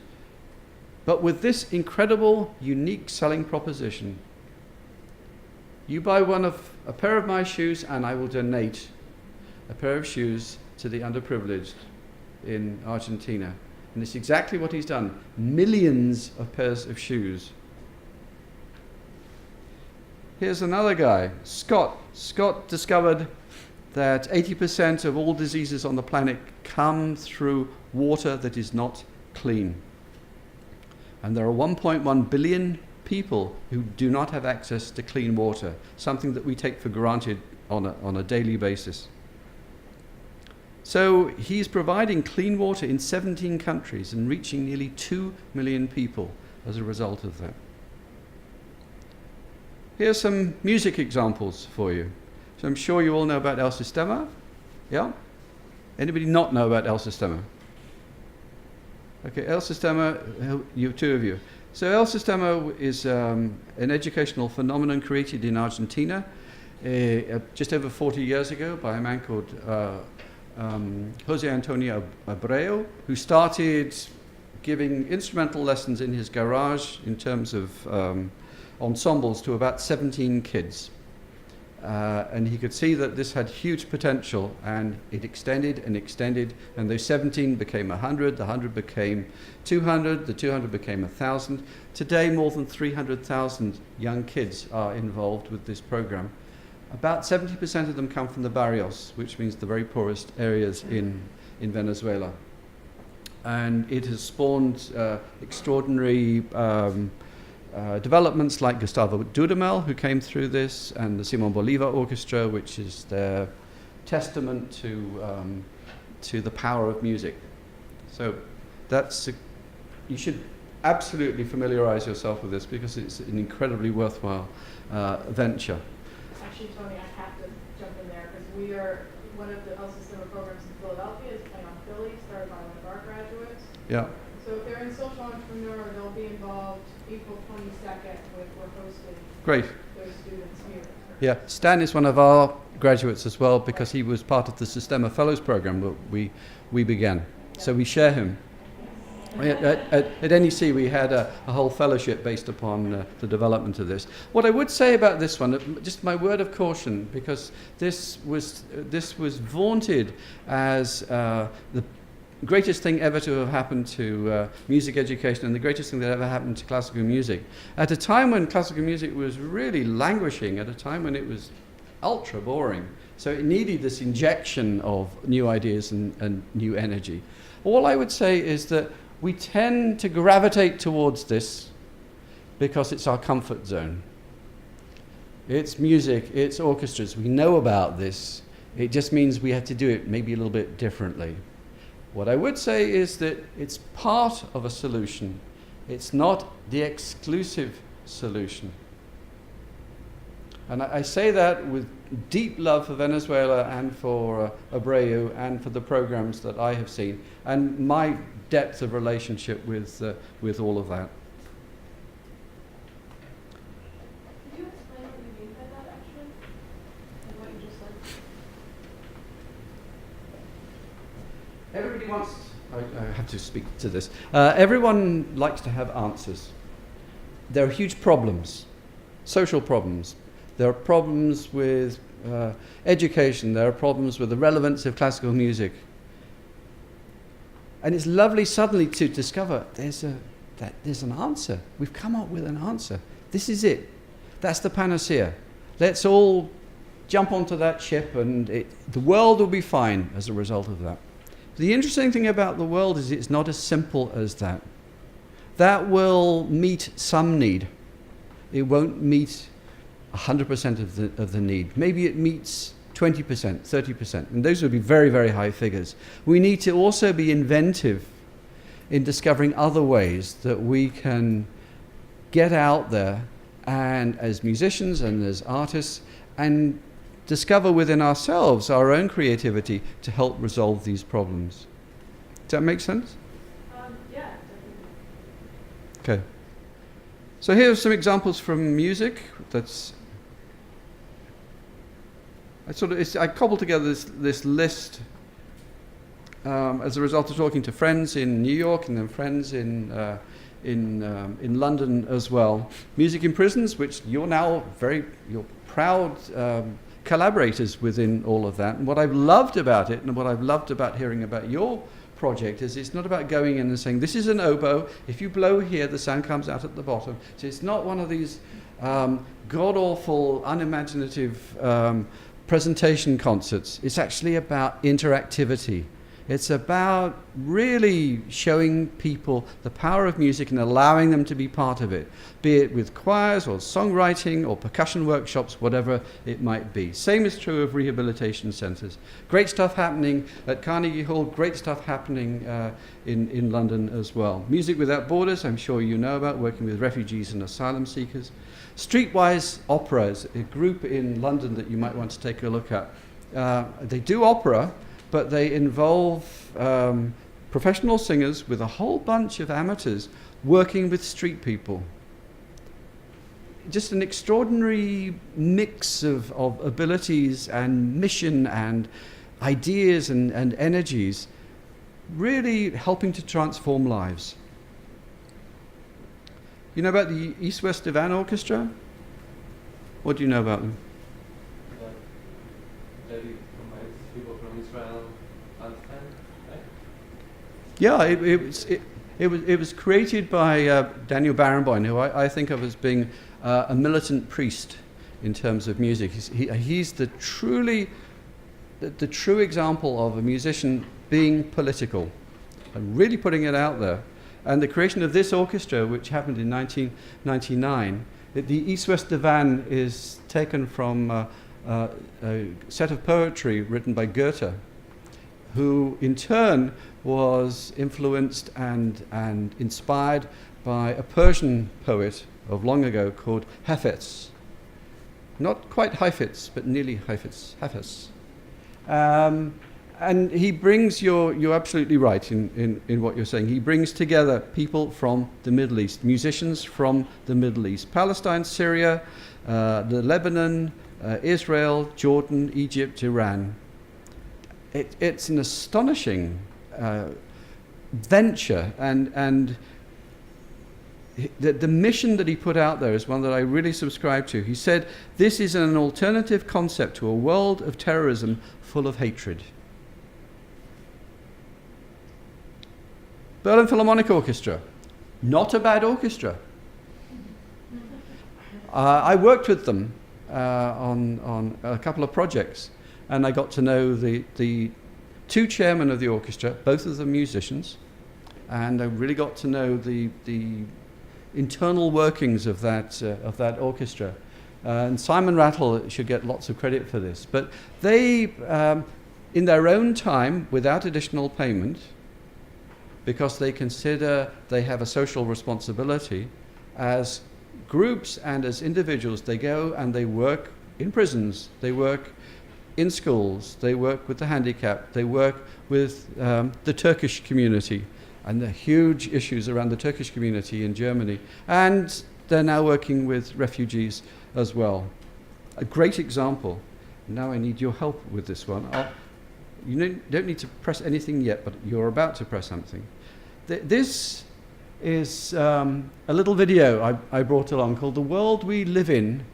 but with this incredible, unique selling proposition. You buy a pair of my shoes and I will donate a pair of shoes to the underprivileged in Argentina. And it's exactly what he's done. Millions of pairs of shoes. Here's another guy, Scott. Scott discovered that 80% of all diseases on the planet come through water that is not clean. And there are 1.1 billion people who do not have access to clean water, something that we take for granted on a daily basis. So he's providing clean water in 17 countries and reaching nearly 2 million people as a result of that. Here's some music examples for you. So I'm sure you all know about El Sistema. Yeah? Anybody not know about El Sistema? Okay, El Sistema, you two of you. So El Sistema is an educational phenomenon created in Argentina just over 40 years ago by a man called Jose Antonio Abreu, who started giving instrumental lessons in his garage in terms of ensembles to about 17 kids. And he could see that this had huge potential, and it extended and extended, and those 17 became 100, the 100 became 200, the 200 became 1,000. Today, more than 300,000 young kids are involved with this program. About 70% of them come from the barrios, which means the very poorest areas in Venezuela. And it has spawned extraordinary developments like Gustavo Dudamel, who came through this, and the Simon Bolivar Orchestra, which is their testament to the power of music. So you should absolutely familiarize yourself with this, because it's an incredibly worthwhile venture. Actually, Tony, I have to jump in there because we are one of the Sistema programs in Philadelphia is playing on Philly, started by one of our graduates. Yeah. So if they're in social entrepreneur, they'll be involved April 22nd with we're hosting Great. those students here. Yeah, Stan is one of our graduates as well, because he was part of the Sistema Fellows program that we began. So we share him. At NEC, we had a whole fellowship based upon the development of this. What I would say about this one, just my word of caution, because this was vaunted as the greatest thing ever to have happened to music education, and the greatest thing that ever happened to classical music. At a time when classical music was really languishing, at a time when it was ultra boring. So it needed this injection of new ideas and new energy. All I would say is that we tend to gravitate towards this because it's our comfort zone. It's music, it's orchestras. We know about this. It just means we have to do it maybe a little bit differently. What I would say is that it's part of a solution. It's not the exclusive solution. And I say that with deep love for Venezuela and for Abreu and for the programs that I have seen, and my depth of relationship with all of that. Could you explain what you mean by that, actually? And what you just said? Everybody wants, I have to speak to this, everyone likes to have answers. There are huge problems, social problems. There are problems with education. There are problems with the relevance of classical music. And it's lovely suddenly to discover there's an answer. We've come up with an answer. This is it. That's the panacea. Let's all jump onto that ship, and the world will be fine as a result of that. The interesting thing about the world is it's not as simple as that. That will meet some need. It won't meet 100% of the need. Maybe it meets 20%, 30%, and those would be very, very high figures. We need to also be inventive in discovering other ways that we can get out there and as musicians and as artists and discover within ourselves our own creativity to help resolve these problems. Does that make sense? Yeah, definitely. Okay. So here are some examples from music. I cobbled together this list as a result of talking to friends in New York and then friends in London as well. Music in Prisons, which you're now you're proud collaborators within all of that. And what I've loved about it, and what I've loved about hearing about your project, is it's not about going in and saying, this is an oboe, if you blow here, the sound comes out at the bottom. So it's not one of these god-awful, unimaginative presentation concerts. It's actually about interactivity. It's about really showing people the power of music and allowing them to be part of it, be it with choirs or songwriting or percussion workshops, whatever it might be. Same is true of rehabilitation centres. Great stuff happening at Carnegie Hall, great stuff happening in London as well. Music Without Borders, I'm sure you know about, working with refugees and asylum seekers. Streetwise Opera is a group in London that you might want to take a look at. They do opera, but they involve professional singers with a whole bunch of amateurs working with street people. Just an extraordinary mix of abilities and mission and ideas and energies, really helping to transform lives. You know about the EastWest Divan Orchestra? What do you know about them? That it combines people from Israel, Palestine, right? Yeah, it was created by Daniel Barenboim, who I think of as being a militant priest in terms of music. He's the true example of a musician being political and really putting it out there. And the creation of this orchestra, which happened in 1999, the EastWest Divan is taken from a set of poetry written by Goethe, who in turn was influenced and inspired by a Persian poet of long ago called Hafez. Not quite Heifetz, but nearly Hafez. And he brings, you're absolutely right in what you're saying, he brings together people from the Middle East, musicians from the Middle East, Palestine, Syria, the Lebanon, Israel, Jordan, Egypt, Iran. It's an astonishing venture, and the mission that he put out there is one that I really subscribe to. He said, this is an alternative concept to a world of terrorism full of hatred. Berlin Philharmonic Orchestra, not a bad orchestra. I worked with them on a couple of projects, and I got to know the two chairmen of the orchestra, both of them musicians, and I really got to know the internal workings of that orchestra. And Simon Rattle should get lots of credit for this. But they, in their own time, without additional payment, because they consider they have a social responsibility, as groups and as individuals, they go and they work in prisons, they work in schools, they work with the handicapped, they work with the Turkish community and the huge issues around the Turkish community in Germany. And they're now working with refugees as well. A great example. Now I need your help with this one. You don't need to press anything yet, but you're about to press something. This is a little video I brought along called The World We Live In.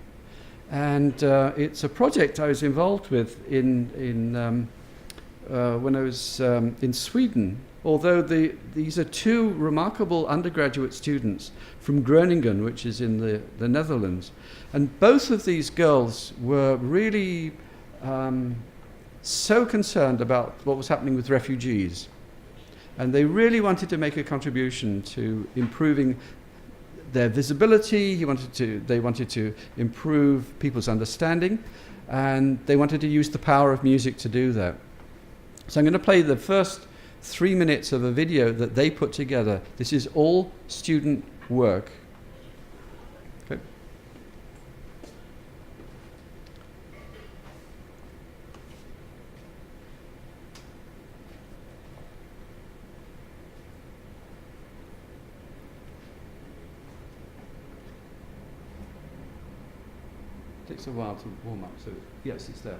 And it's a project I was involved with when I was in Sweden. Although these are two remarkable undergraduate students from Groningen, which is in the Netherlands. And both of these girls were really so concerned about what was happening with refugees. And they really wanted to make a contribution to improving their visibility. They wanted to improve people's understanding, and they wanted to use the power of music to do that. So I'm going to play the first 3 minutes of a video that they put together. This is all student work. Okay. Takes a while to warm up, so yes, it's there.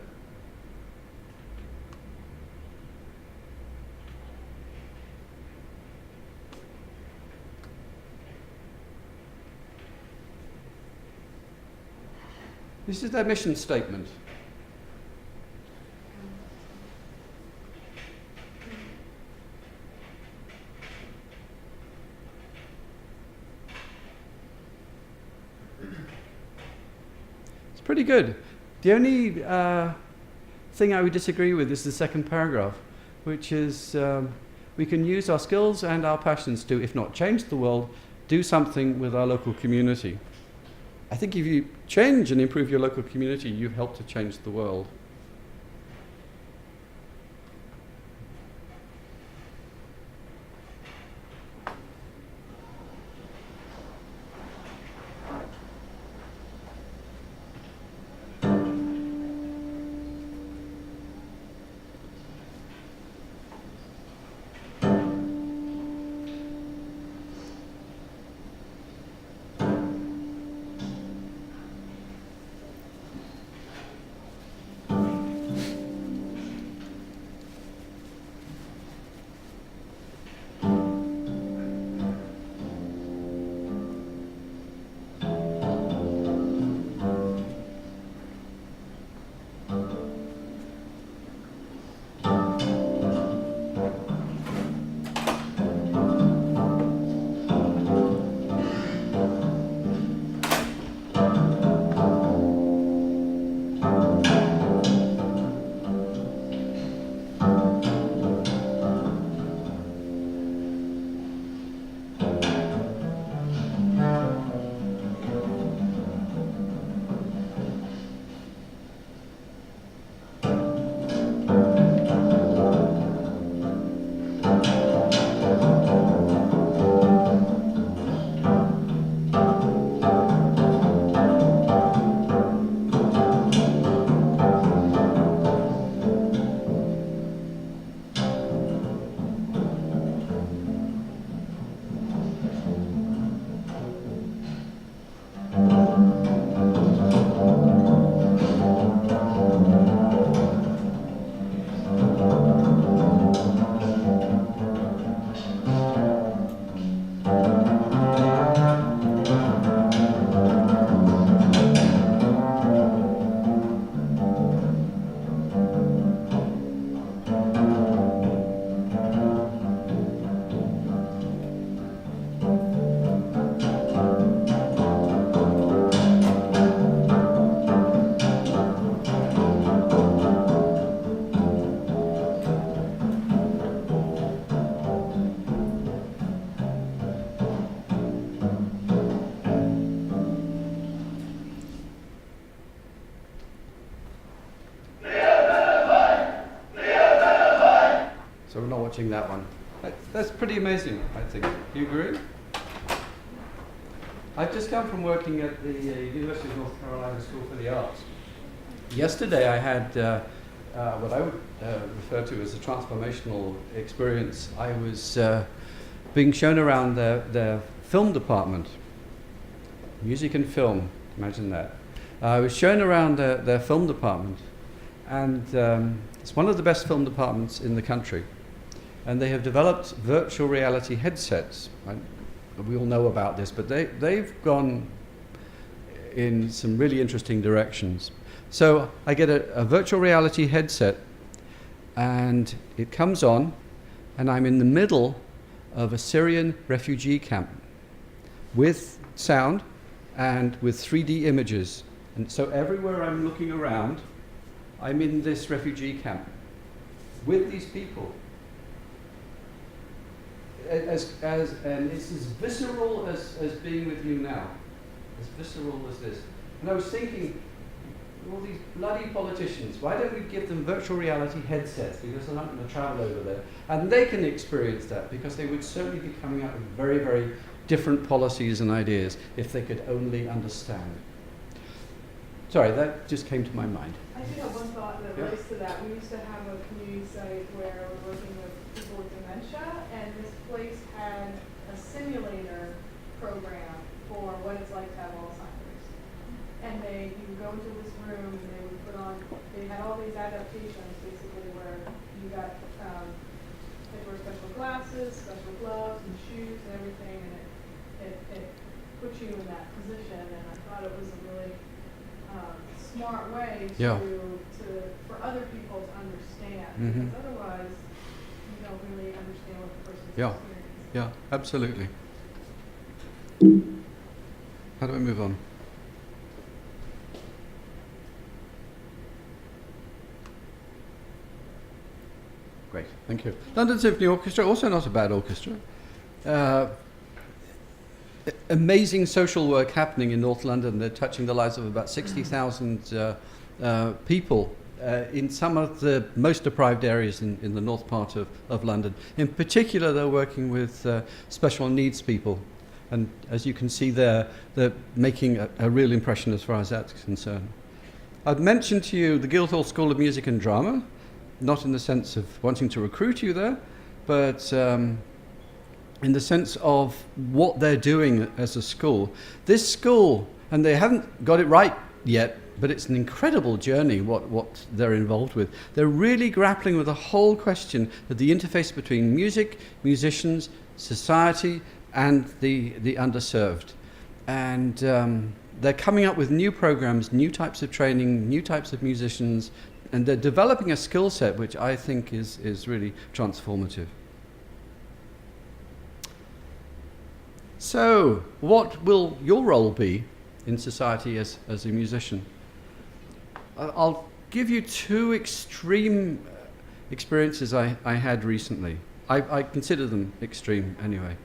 This is their mission statement. It's pretty good. The only thing I would disagree with is the second paragraph, which is we can use our skills and our passions to, if not change the world, do something with our local community. I think if you change and improve your local community, you've helped to change the world. watching that one. That's pretty amazing, I think. Do you agree? I've just come from working at the University of North Carolina School for the Arts. Yesterday I had what I would refer to as a transformational experience. I was being shown around their film department, music and film, imagine that. I was shown around their film department, and it's one of the best film departments in the country. And they have developed virtual reality headsets. We all know about this, but they've gone in some really interesting directions. So I get a virtual reality headset, and it comes on, and I'm in the middle of a Syrian refugee camp with sound and with 3D images. And so everywhere I'm looking around, I'm in this refugee camp with these people. And it's as visceral as being with you now, as visceral as this. And I was thinking, all these bloody politicians, why don't we give them virtual reality headsets, because they're not going to travel over there, and they can experience that, because they would certainly be coming up with very, very different policies and ideas if they could only understand. Sorry, that just came to my mind. I do have one thought that Yeah. relates to that. We used to have a community site where we're working with people with dementia, and this place had a simulator program for what it's like to have Alzheimer's. And you would go into this room, and they would put on, they had all these adaptations basically where you got, they wear special glasses, special gloves and shoes and everything, and it puts you in that position, and I thought it was a really smart way Yeah. for other people to understand, Mhm. because otherwise you don't really understand what the person's Yeah. experiencing. Yeah, absolutely. How do I move on? Great, thank you. London Symphony Orchestra, also not a bad orchestra. Amazing social work happening in North London. They're touching the lives of about 60,000 people in some of the most deprived areas in the north part of London. In particular, they're working with special needs people. And as you can see there, they're making a real impression as far as that's concerned. I've mentioned to you the Guildhall School of Music and Drama, not in the sense of wanting to recruit you there, but in the sense of what they're doing as a school. This school, and they haven't got it right yet, but it's an incredible journey what they're involved with. They're really grappling with the whole question of the interface between music, musicians, society, and the underserved. And they're coming up with new programs, new types of training, new types of musicians, and they're developing a skill set which I think is really transformative. So, what will your role be in society as a musician? I'll give you two extreme experiences I had recently. I consider them extreme anyway.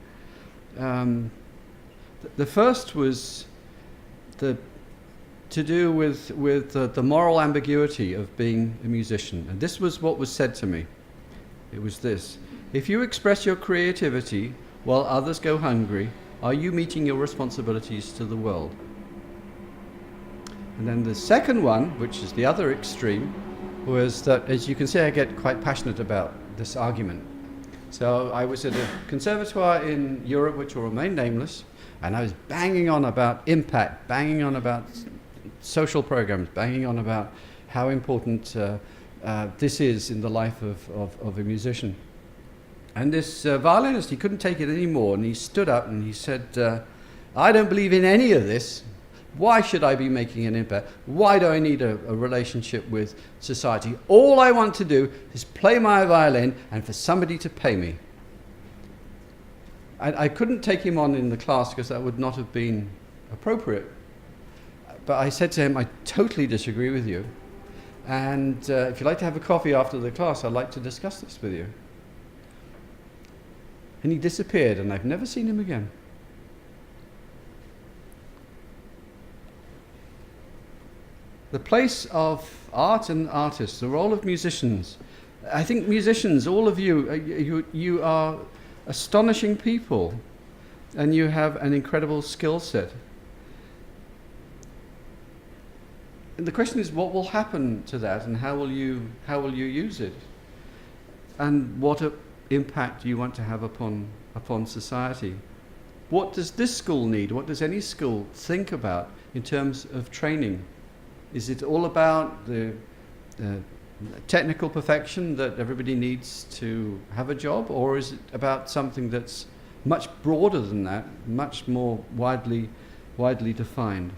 The first was to do with the moral ambiguity of being a musician. And this was what was said to me. It was this: if you express your creativity while others go hungry, are you meeting your responsibilities to the world? And then the second one, which is the other extreme, was that, as you can see, I get quite passionate about this argument. So I was at a conservatoire in Europe, which will remain nameless, and I was banging on about impact, banging on about social programs, banging on about how important this is in the life of a musician. And this violinist, he couldn't take it anymore, and he stood up and he said, I don't believe in any of this. Why should I be making an impact? Why do I need a relationship with society? All I want to do is play my violin and for somebody to pay me. I couldn't take him on in the class because that would not have been appropriate. But I said to him, I totally disagree with you. And if you'd like to have a coffee after the class, I'd like to discuss this with you. And he disappeared, and I've never seen him again. The place of art and artists, the role of musicians, I think musicians, all of you, you are astonishing people, and you have an incredible skill set. And the question is, what will happen to that, and how will you use it, and what impact do you want to have upon society? What does this school need? What does any school think about in terms of training? Is it all about the technical perfection that everybody needs to have a job, or is it about something that's much broader than that, much more widely defined?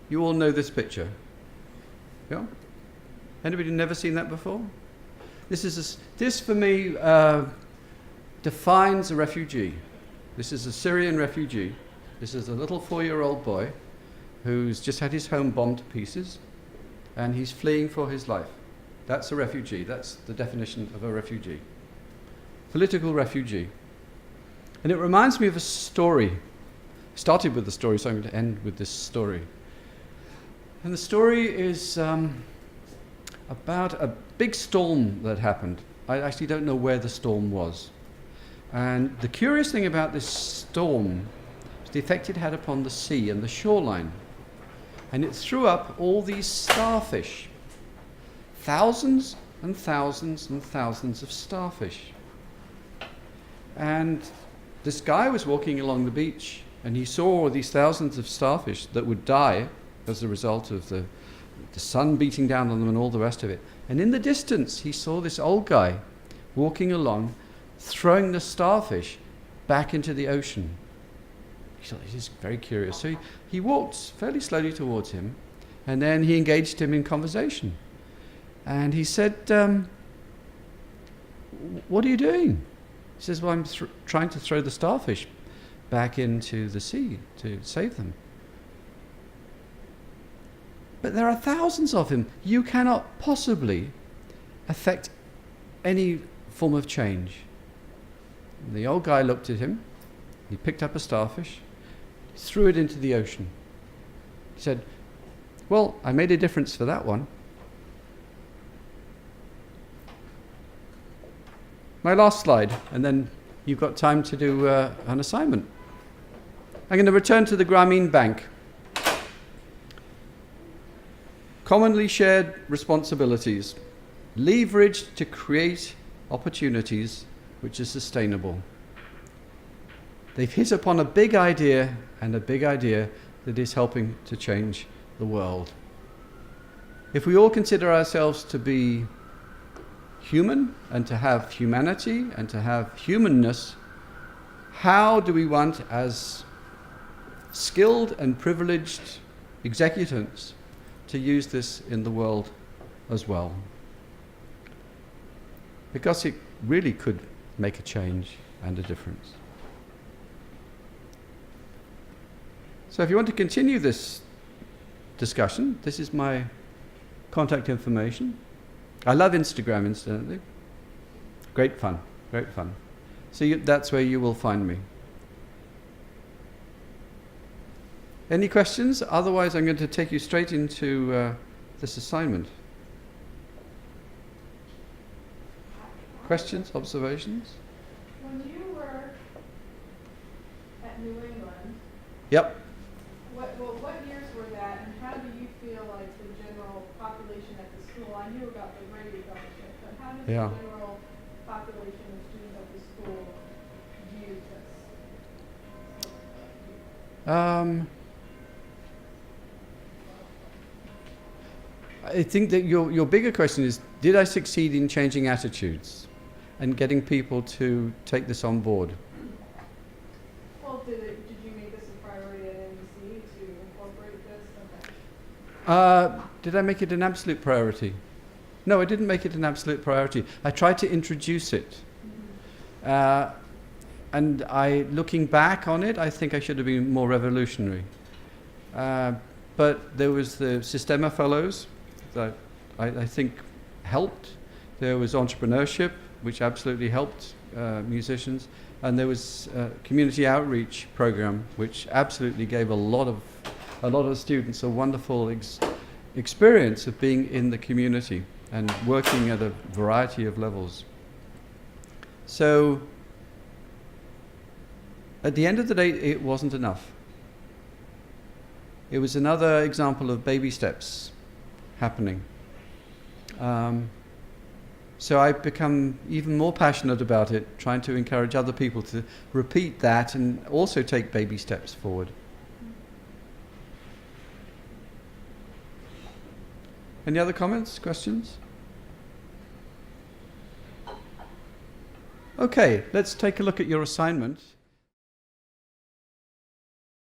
You all know this picture, yeah? Anybody never seen that before? This for me defines a refugee. This is a Syrian refugee. This is a little 4-year-old boy who's just had his home bombed to pieces, and he's fleeing for his life. That's a refugee. That's the definition of a refugee. Political refugee. And it reminds me of a story. Started with the story, so I'm going to end with this story. And the story is about a big storm that happened. I actually don't know where the storm was. And the curious thing about this storm was the effect it had upon the sea and the shoreline. And it threw up all these starfish. Thousands and thousands and thousands of starfish. And this guy was walking along the beach, and he saw these thousands of starfish that would die as a result of the sun beating down on them and all the rest of it. And in the distance, he saw this old guy walking along, throwing the starfish back into the ocean. He thought, this is very curious. So he walked fairly slowly towards him, and then he engaged him in conversation. And he said, what are you doing? He says, well, I'm trying to throw the starfish back into the sea to save them. But there are thousands of him. You cannot possibly affect any form of change. And the old guy looked at him. He picked up a starfish, threw it into the ocean. He said, well, I made a difference for that one. My last slide, and then you've got time to do an assignment. I'm going to return to the Grameen Bank. Commonly shared responsibilities, leveraged to create opportunities which are sustainable. They've hit upon a big idea, and a big idea that is helping to change the world. If we all consider ourselves to be human, and to have humanity, and to have humanness, how do we want, as skilled and privileged executants, to use this in the world as well? Because it really could make a change and a difference. So if you want to continue this discussion, this is my contact information. I love Instagram, incidentally. Great fun, great fun. So that's where you will find me. Any questions? Otherwise, I'm going to take you straight into this assignment. Questions, observations? When you were at New England, Yep. what years were that, and how do you feel like the general population at the school? I knew about the Brady Fellowship, but how does the general population of students at the school view this? I think that your bigger question is, did I succeed in changing attitudes and getting people to take this on board? Well, did you make this a priority at NBC to incorporate this? Okay. Did I make it an absolute priority? No, I didn't make it an absolute priority. I tried to introduce it. And looking back on it, I think I should have been more revolutionary. But there was the Sistema Fellows that I think helped. There was Entrepreneurship, which absolutely helped musicians. And there was a community outreach program, which absolutely gave a lot of a lot of students a wonderful experience of being in the community and working at a variety of levels. So at the end of the day, it wasn't enough. It was another example of baby steps happening. So I've become even more passionate about it, trying to encourage other people to repeat that and also take baby steps forward. Any other comments, questions? Okay, let's take a look at your assignment.